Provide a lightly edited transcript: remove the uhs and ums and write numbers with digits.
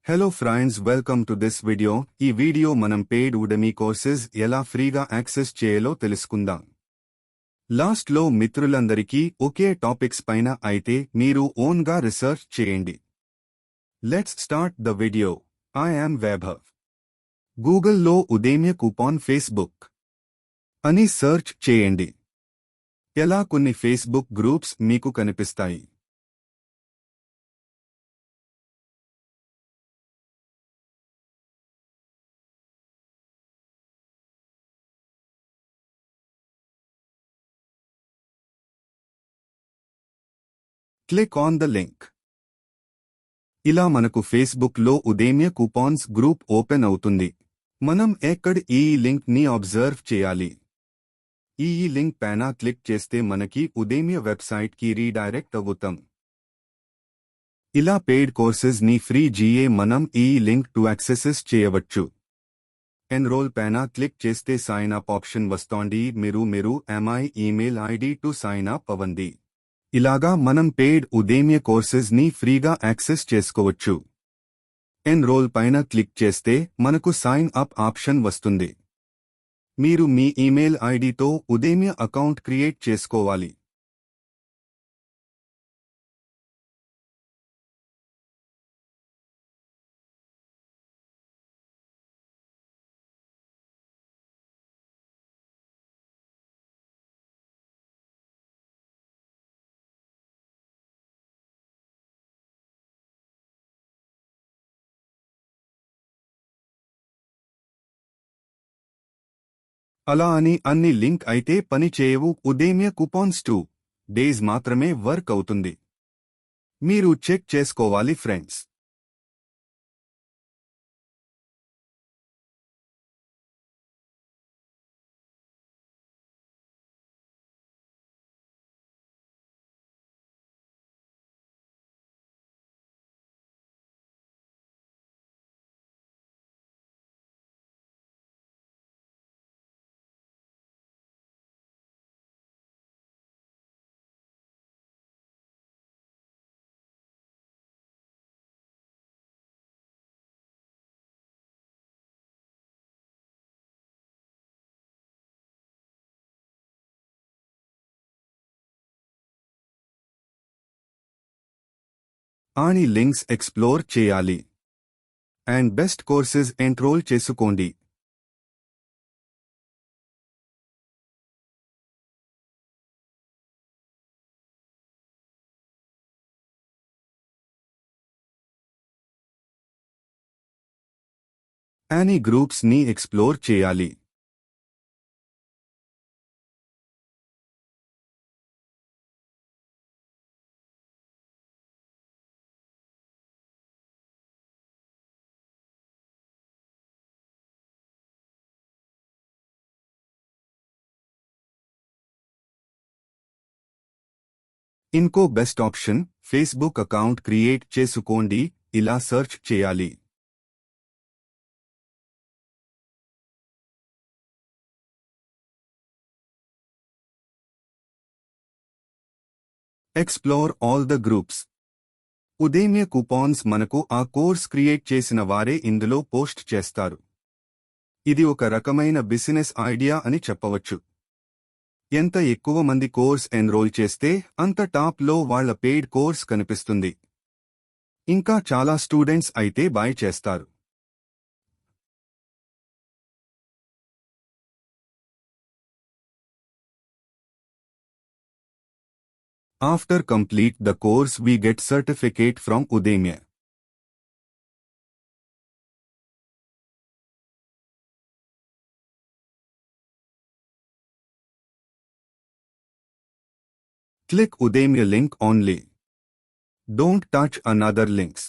Hello friends, welcome to this video. ఈ video మనం paid ఉడమీ courses ఎలా ఫ్రీగా యాక్సెస్ చేయాలో తెలుసుకుందాం. లాస్ట్ లో మిత్రులందరికీ ఒకే టాపిక్స్ పైన అయితే మీరు ఓన్ గా రీసెర్చ్ చేయండి. Let's start the video. I am Vaibhav. గూగుల్లో ఉదేమ్య కూపాన్ ఫేస్బుక్ అని సెర్చ్ చేయండి. ఎలా కొన్ని ఫేస్బుక్ గ్రూప్స్ మీకు కనిపిస్తాయి. Click on the link. ఇలా మనకు ఫేస్బుక్ లో ఉదేమ్య కూపాన్స్ గ్రూప్ ఓపెన్ అవుతుంది. మనం ఎక్కడ ఈ లింక్ ని అబ్జర్వ్ చేయాలి. ఈ లింక్ పైన క్లిక్ చేస్తే మనకి ఉదేమ్య వెబ్సైట్ కి రీడైరెక్ట్ అవుతాం. ఇలా పెయిడ్ కోర్సెస్ ని ఫ్రీ జిఏ మనం ఈ లింక్ టు యాక్సెస్ చేయవచ్చు. ఎన్రోల్ పైన క్లిక్ చేస్తే సైన్ అప్ ఆప్షన్ వస్తోంది. మీరు ఎంఐ ఈమెయిల్ ఐడి టు సైన్ అప్ అవ్వండి. ఇలాగా మనం పెయిడ్ ఉదేమ్య కోర్సెస్ ని ఫ్రీగా యాక్సెస్ చేసుకోవచ్చు. ఎన్రోల్ పైన క్లిక్ చేస్తే మనకు సైన్ అప్ ఆప్షన్ వస్తుంది. మీరు మీ ఈమెయిల్ ఐడితో ఉదేమ్య అకౌంట్ క్రియేట్ చేసుకోవాలి. అలా అని అన్ని లింక్ అయితే పని చేయవు. ఉదేమ్య కూపాన్స్ 2 డేస్ మాత్రమే వర్క్ అవుతుంది. మీరు చెక్ చేసుకోవాలి ఫ్రెండ్స్. ఆని లింక్స్ ఎక్స్ప్లోర్ చేయాలి. అండ్ బెస్ట్ కోర్సెస్ ఎన్రోల్ చేసుకోండి. యానీ గ్రూప్స్ ని ఎక్స్ప్లోర్ చేయాలి. ఇంకో best option Facebook account create చేసుకోండి. ఇలా సెర్చ్ చేయాలి. Explore all the groups. Udemy coupons మనకు ఆ కోర్స్ క్రియేట్ చేసిన వారే ఇందులో పోస్ట్ చేస్తారు. ఇది ఒక రకమైన బిజినెస్ ఐడియా అని చెప్పవచ్చు. ఎంత ఎక్కువ మంది కోర్స్ ఎన్రోల్ చేస్తే అంత టాప్ లో వాళ్ల పెయిడ్ కోర్స్ కనిపిస్తుంది. ఇంకా చాలా స్టూడెంట్స్ అయితే బై చేస్తారు. After complete the course we get certificate from Udemy. Click Udemy link only. Don't touch another links.